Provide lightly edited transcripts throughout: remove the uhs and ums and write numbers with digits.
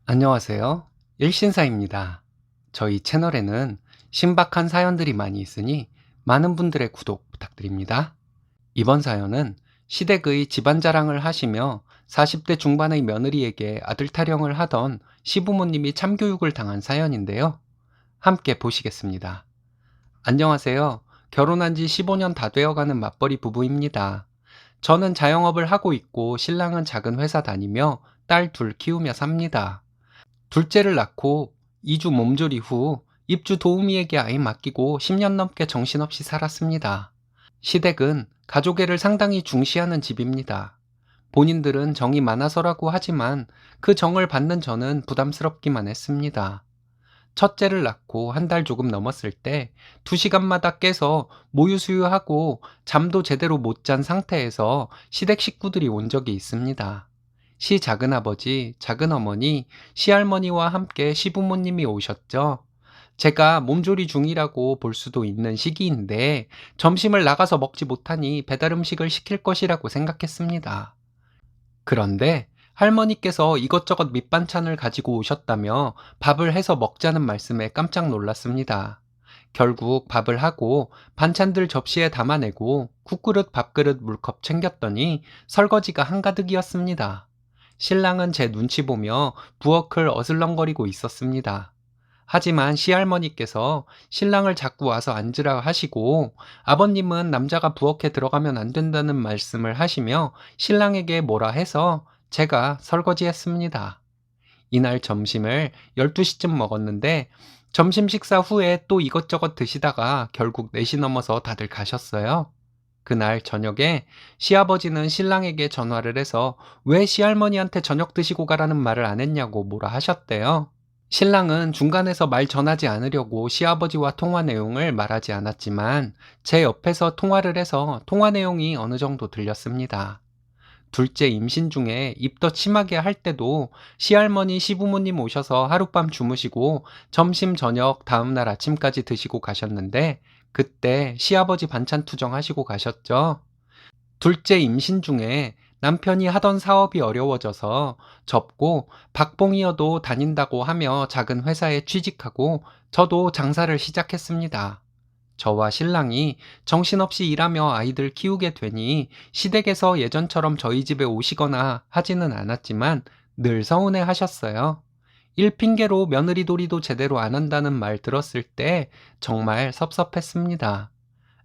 안녕하세요. 일신사입니다. 저희 채널에는 신박한 사연들이 많이 있으니 많은 분들의 구독 부탁드립니다. 이번 사연은 시댁의 집안 자랑을 하시며 40대 중반의 며느리에게 아들 타령을 하던 시부모님이 참교육을 당한 사연인데요. 함께 보시겠습니다. 안녕하세요. 결혼한 지 15년 다 되어가는 맞벌이 부부입니다. 저는 자영업을 하고 있고 신랑은 작은 회사 다니며 딸 둘 키우며 삽니다. 둘째를 낳고 2주 몸조리 후 입주 도우미에게 아이 맡기고 10년 넘게 정신없이 살았습니다. 시댁은 가족애를 상당히 중시하는 집입니다. 본인들은 정이 많아서라고 하지만 그 정을 받는 저는 부담스럽기만 했습니다. 첫째를 낳고 한 달 조금 넘었을 때 2시간마다 깨서 모유수유하고 잠도 제대로 못 잔 상태에서 시댁 식구들이 온 적이 있습니다. 시작은아버지, 작은어머니, 시할머니와 함께 시부모님이 오셨죠. 제가 몸조리 중이라고 볼 수도 있는 시기인데 점심을 나가서 먹지 못하니 배달 음식을 시킬 것이라고 생각했습니다. 그런데 할머니께서 이것저것 밑반찬을 가지고 오셨다며 밥을 해서 먹자는 말씀에 깜짝 놀랐습니다. 결국 밥을 하고 반찬들 접시에 담아내고 국그릇 밥그릇 물컵 챙겼더니 설거지가 한가득이었습니다. 신랑은 제 눈치 보며 부엌을 어슬렁거리고 있었습니다. 하지만 시할머니께서 신랑을 자꾸 와서 앉으라 하시고 아버님은 남자가 부엌에 들어가면 안 된다는 말씀을 하시며 신랑에게 뭐라 해서 제가 설거지했습니다. 이날 점심을 12시쯤 먹었는데 점심 식사 후에 또 이것저것 드시다가 결국 4시 넘어서 다들 가셨어요. 그날 저녁에 시아버지는 신랑에게 전화를 해서 왜 시할머니한테 저녁 드시고 가라는 말을 안 했냐고 뭐라 하셨대요. 신랑은 중간에서 말 전하지 않으려고 시아버지와 통화 내용을 말하지 않았지만 제 옆에서 통화를 해서 통화 내용이 어느 정도 들렸습니다. 둘째 임신 중에 입덧 심하게 할 때도 시할머니 시부모님 오셔서 하룻밤 주무시고 점심 저녁 다음날 아침까지 드시고 가셨는데 그때 시아버지 반찬 투정하시고 가셨죠. 둘째 임신 중에 남편이 하던 사업이 어려워져서 접고 박봉이어도 다닌다고 하며 작은 회사에 취직하고 저도 장사를 시작했습니다. 저와 신랑이 정신없이 일하며 아이들 키우게 되니 시댁에서 예전처럼 저희 집에 오시거나 하지는 않았지만 늘 서운해 하셨어요. 일 핑계로 며느리돌이도 제대로 안 한다는 말 들었을 때 정말 섭섭했습니다.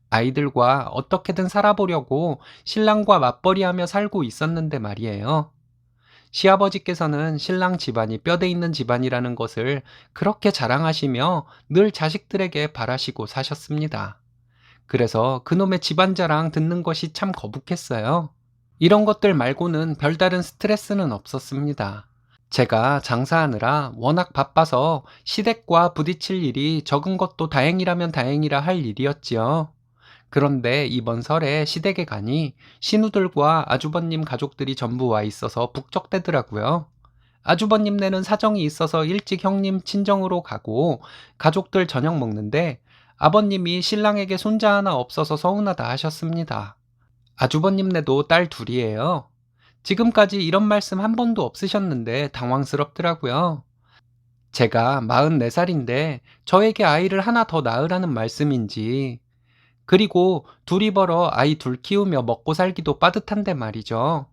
아이들과 어떻게든 살아보려고 신랑과 맞벌이하며 살고 있었는데 말이에요. 시아버지께서는 신랑 집안이 뼈대 있는 집안이라는 것을 그렇게 자랑하시며 늘 자식들에게 바라시고 사셨습니다. 그래서 그놈의 집안 자랑 듣는 것이 참 거북했어요. 이런 것들 말고는 별다른 스트레스는 없었습니다. 제가 장사하느라 워낙 바빠서 시댁과 부딪힐 일이 적은 것도 다행이라면 다행이라 할 일이었지요. 그런데 이번 설에 시댁에 가니 신우들과 아주버님 가족들이 전부 와 있어서 북적대더라고요. 아주버님네는 사정이 있어서 일찍 형님 친정으로 가고 가족들 저녁 먹는데 아버님이 신랑에게 손자 하나 없어서 서운하다 하셨습니다. 아주버님네도 딸 둘이에요. 지금까지 이런 말씀 한 번도 없으셨는데 당황스럽더라고요. 제가 44살인데 저에게 아이를 하나 더 낳으라는 말씀인지 그리고 둘이 벌어 아이 둘 키우며 먹고 살기도 빠듯한데 말이죠.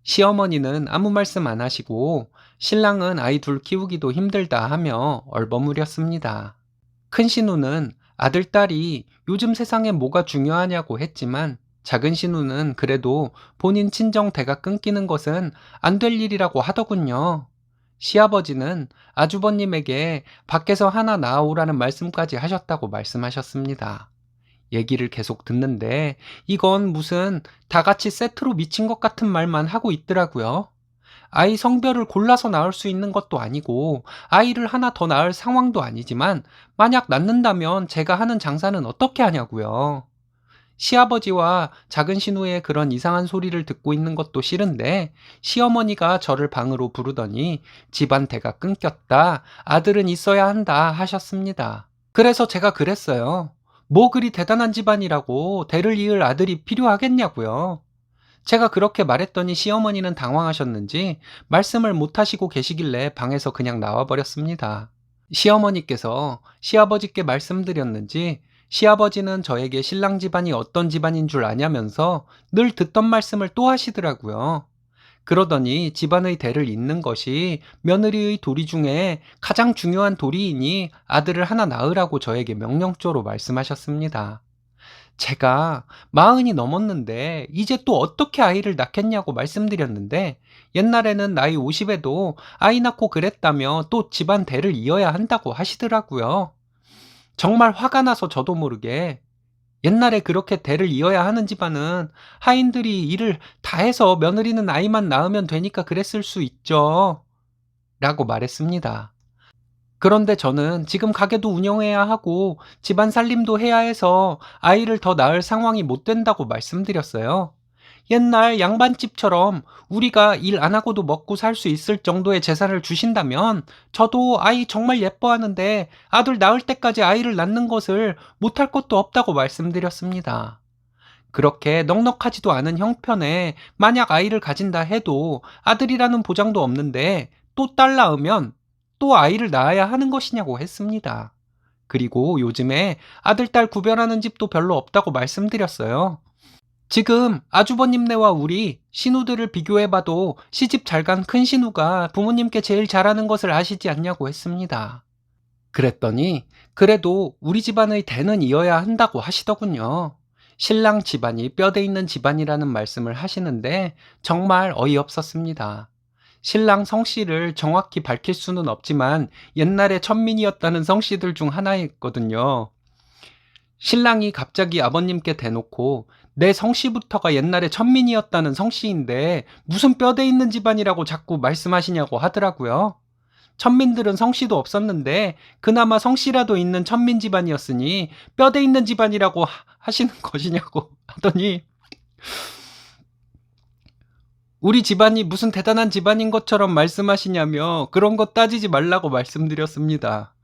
시어머니는 아무 말씀 안 하시고 신랑은 아이 둘 키우기도 힘들다 하며 얼버무렸습니다. 큰 신우는 아들, 딸이 요즘 세상에 뭐가 중요하냐고 했지만 작은 신우는 그래도 본인 친정 대가 끊기는 것은 안 될 일이라고 하더군요. 시아버지는 아주버님에게 밖에서 하나 낳아오라는 말씀까지 하셨다고 말씀하셨습니다. 얘기를 계속 듣는데 이건 무슨 다 같이 세트로 미친 것 같은 말만 하고 있더라고요. 아이 성별을 골라서 낳을 수 있는 것도 아니고 아이를 하나 더 낳을 상황도 아니지만 만약 낳는다면 제가 하는 장사는 어떻게 하냐고요. 시아버지와 작은 신우의 그런 이상한 소리를 듣고 있는 것도 싫은데 시어머니가 저를 방으로 부르더니 집안 대가 끊겼다. 아들은 있어야 한다 하셨습니다. 그래서 제가 그랬어요. 뭐 그리 대단한 집안이라고 대를 이을 아들이 필요하겠냐고요. 제가 그렇게 말했더니 시어머니는 당황하셨는지 말씀을 못 하시고 계시길래 방에서 그냥 나와 버렸습니다. 시어머니께서 시아버지께 말씀드렸는지 시아버지는 저에게 신랑 집안이 어떤 집안인 줄 아냐면서 늘 듣던 말씀을 또 하시더라고요. 그러더니 집안의 대를 잇는 것이 며느리의 도리 중에 가장 중요한 도리이니 아들을 하나 낳으라고 저에게 명령조로 말씀하셨습니다. 제가 40이 넘었는데 이제 또 어떻게 아이를 낳겠냐고 말씀드렸는데 옛날에는 나이 50에도 아이 낳고 그랬다며 또 집안 대를 이어야 한다고 하시더라고요. 정말 화가 나서 저도 모르게 옛날에 그렇게 대를 이어야 하는 집안은 하인들이 일을 다 해서 며느리는 아이만 낳으면 되니까 그랬을 수 있죠. 라고 말했습니다. 그런데 저는 지금 가게도 운영해야 하고 집안 살림도 해야 해서 아이를 더 낳을 상황이 못 된다고 말씀드렸어요. 옛날 양반집처럼 우리가 일 안 하고도 먹고 살 수 있을 정도의 재산을 주신다면 저도 아이 정말 예뻐하는데 아들 낳을 때까지 아이를 낳는 것을 못할 것도 없다고 말씀드렸습니다. 그렇게 넉넉하지도 않은 형편에 만약 아이를 가진다 해도 아들이라는 보장도 없는데 또 딸 낳으면 또 아이를 낳아야 하는 것이냐고 했습니다. 그리고 요즘에 아들, 딸 구별하는 집도 별로 없다고 말씀드렸어요. 지금 아주버님네와 우리 신우들을 비교해봐도 시집 잘 간 큰 신우가 부모님께 제일 잘하는 것을 아시지 않냐고 했습니다. 그랬더니 그래도 우리 집안의 대는 이어야 한다고 하시더군요. 신랑 집안이 뼈대 있는 집안이라는 말씀을 하시는데 정말 어이없었습니다. 신랑 성씨를 정확히 밝힐 수는 없지만 옛날에 천민이었다는 성씨들 중 하나였거든요. 신랑이 갑자기 아버님께 대놓고 내 성씨부터가 옛날에 천민이었다는 성씨인데 무슨 뼈대 있는 집안이라고 자꾸 말씀하시냐고 하더라고요. 천민들은 성씨도 없었는데 그나마 성씨라도 있는 천민 집안이었으니 뼈대 있는 집안이라고 하시는 것이냐고 하더니 우리 집안이 무슨 대단한 집안인 것처럼 말씀하시냐며 그런 거 따지지 말라고 말씀드렸습니다.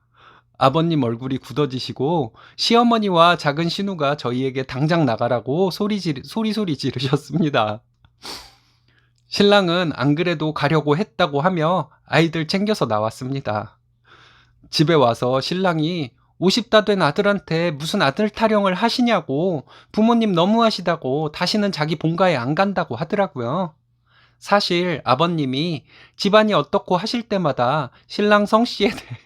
아버님 얼굴이 굳어지시고 시어머니와 작은 신우가 저희에게 당장 나가라고 소리소리 지르셨습니다. 신랑은 안 그래도 가려고 했다고 하며 아이들 챙겨서 나왔습니다. 집에 와서 신랑이 50다 된 아들한테 무슨 아들 타령을 하시냐고 부모님 너무하시다고 다시는 자기 본가에 안 간다고 하더라고요. 사실 아버님이 집안이 어떻고 하실 때마다 신랑 성씨에 대해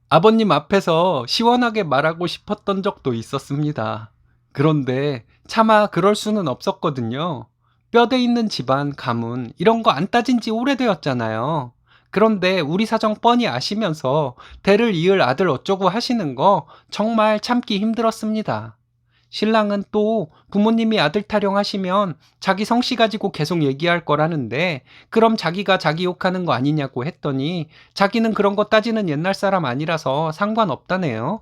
아버님 앞에서 시원하게 말하고 싶었던 적도 있었습니다. 그런데 차마 그럴 수는 없었거든요. 뼈대 있는 집안, 가문, 이런 거 안 따진 지 오래되었잖아요. 그런데 우리 사정 뻔히 아시면서 대를 이을 아들 어쩌고 하시는 거 정말 참기 힘들었습니다. 신랑은 또 부모님이 아들 타령하시면 자기 성씨 가지고 계속 얘기할 거라는데 그럼 자기가 자기 욕하는 거 아니냐고 했더니 자기는 그런 거 따지는 옛날 사람 아니라서 상관없다네요.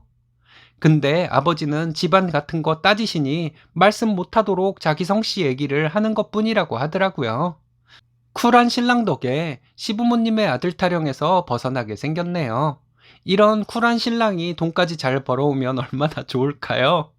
근데 아버지는 집안 같은 거 따지시니 말씀 못하도록 자기 성씨 얘기를 하는 것뿐이라고 하더라고요. 쿨한 신랑 덕에 시부모님의 아들 타령에서 벗어나게 생겼네요. 이런 쿨한 신랑이 돈까지 잘 벌어오면 얼마나 좋을까요?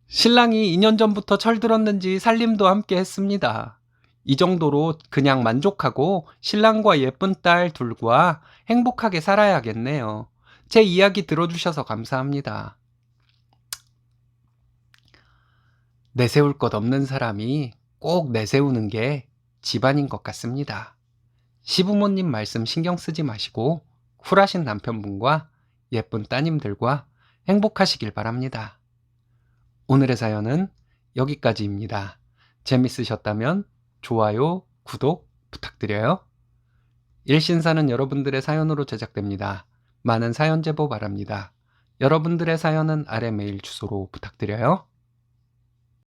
신랑이 2년 전부터 철들었는지 살림도 함께 했습니다. 이 정도로 그냥 만족하고 신랑과 예쁜 딸 둘과 행복하게 살아야겠네요. 제 이야기 들어주셔서 감사합니다. 내세울 것 없는 사람이 꼭 내세우는 게 집안인 것 같습니다. 시부모님 말씀 신경 쓰지 마시고 쿨하신 남편분과 예쁜 따님들과 행복하시길 바랍니다. 오늘의 사연은 여기까지입니다. 재밌으셨다면 좋아요, 구독 부탁드려요. 일신사는 여러분들의 사연으로 제작됩니다. 많은 사연 제보 바랍니다. 여러분들의 사연은 아래 메일 주소로 부탁드려요.